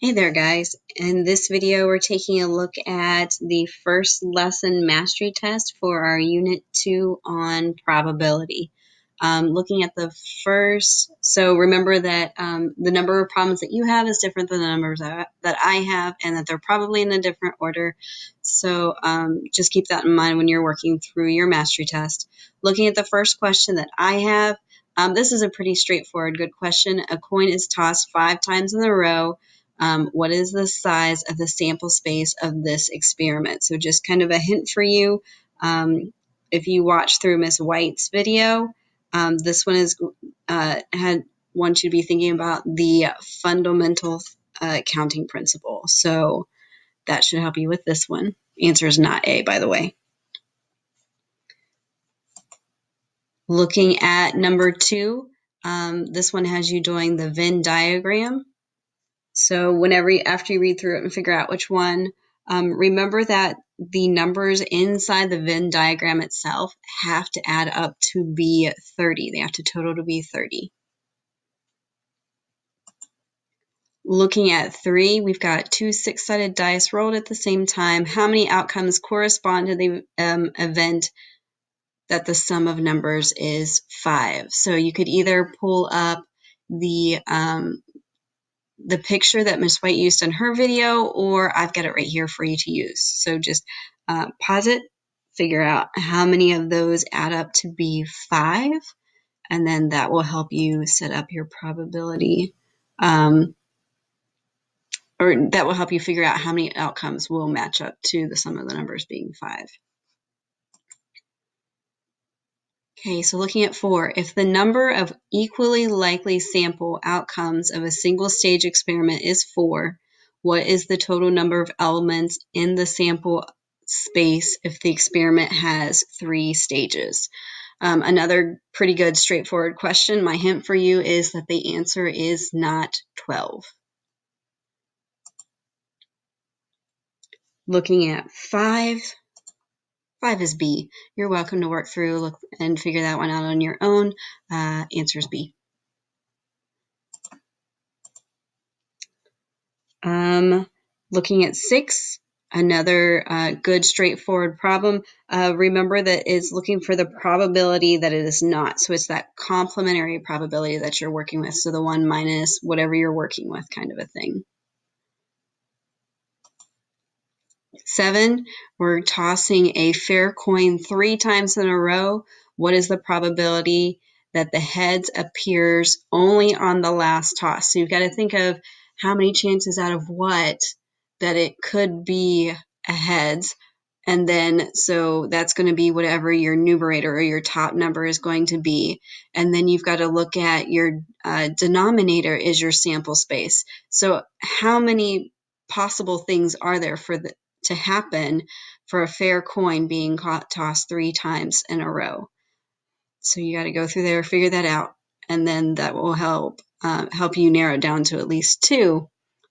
Hey there guys, in this video we're taking a look at the first lesson mastery test for our Unit 2 on probability. Looking at the first, so remember that the number of problems that you have is different than the numbers that I have, and that they're probably in a different order. So just keep that in mind when you're working through your mastery test. Looking at the first question that I have, this is a pretty straightforward good question. A coin is tossed 5 times in a row. What is the size of the sample space of this experiment? So just kind of a hint for you. If you watch through Miss White's video, this one is wants you to be thinking about the fundamental counting principle. So that should help you with this one. Answer is not A, by the way. Looking at number 2, this one has you doing the Venn diagram. So after you read through it and figure out which one, remember that the numbers inside the Venn diagram itself have to add up to be 30. They have to total to be 30. Looking at 3, we've got 2 6-sided dice rolled at the same time. How many outcomes correspond to the event that the sum of numbers is 5? So you could either pull up the picture that Miss White used in her video, or I've got it right here for you to use. So just pause it, figure out how many of those add up to be 5, and then that will help you set up your probability, or that will help you figure out how many outcomes will match up to the sum of the numbers being 5. Okay, so looking at 4, if the number of equally likely sample outcomes of a single stage experiment is 4, what is the total number of elements in the sample space if the experiment has 3 stages? Another pretty good straightforward question. My hint for you is that the answer is not 12. Looking at 5. 5 is B. You're welcome to work through, look, and figure that one out on your own. Answer is B. Looking at 6, another good straightforward problem. Remember that it's looking for the probability that it is not. So it's that complementary probability that you're working with. So the 1 minus whatever you're working with kind of a thing. 7, we're tossing a fair coin 3 times in a row. What is the probability that the heads appears only on the last toss? So you've got to think of how many chances out of what that it could be a heads. And then, so that's going to be whatever your numerator or your top number is going to be. And then you've got to look at your denominator is your sample space. So how many possible things are there to happen for a fair coin being tossed 3 times in a row? So you got to go through there, figure that out, and then that will help you narrow it down to at least 2.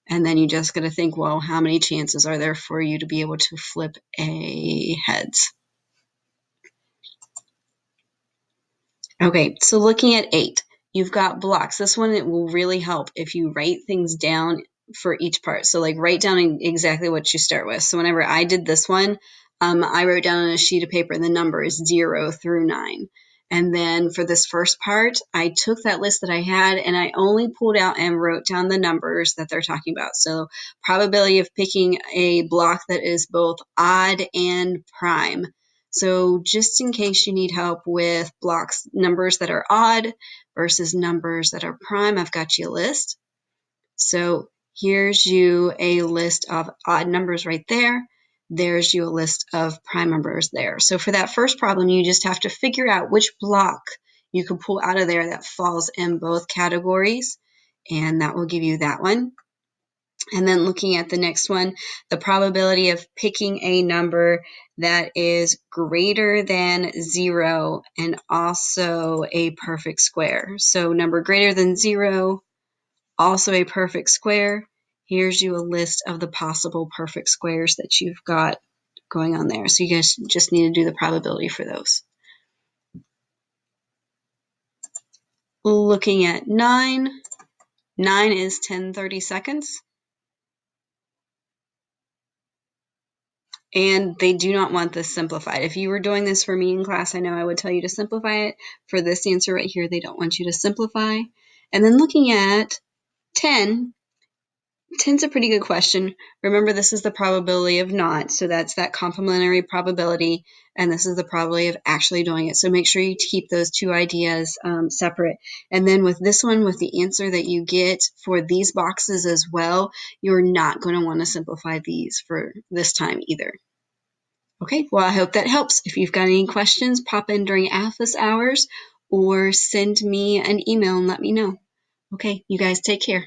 And then you just got to think, well, how many chances are there for you to be able to flip a heads? Okay, so looking at 8, you've got blocks. This one, it will really help if you write things down for each part. So like write down exactly what you start with. So whenever I did this one, I wrote down on a sheet of paper the numbers 0 through 9. And then for this first part, I took that list that I had and I only pulled out and wrote down the numbers that they're talking about. So probability of picking a block that is both odd and prime. So just in case you need help with blocks, numbers that are odd versus numbers that are prime, I've got you a list. So here's you a list of odd numbers right there. There's you a list of prime numbers there. So for that first problem, you just have to figure out which block you can pull out of there that falls in both categories, and that will give you that one. And then looking at the next one, the probability of picking a number that is greater than 0 and also a perfect square. So number greater than 0, also a perfect square. Here's you a list of the possible perfect squares that you've got going on there. So you guys just need to do the probability for those. Looking at 9, 9 is 10 30 seconds. And they do not want this simplified. If you were doing this for me in class, I know I would tell you to simplify it. For this answer right here, they don't want you to simplify. And then looking at 10, 10's a pretty good question. Remember, this is the probability of not, so that's that complementary probability, and this is the probability of actually doing it. So make sure you keep those two ideas separate. And then with this one, with the answer that you get for these boxes as well, you're not going to want to simplify these for this time either. Okay, well, I hope that helps. If you've got any questions, pop in during office hours or send me an email and let me know. Okay, you guys take care.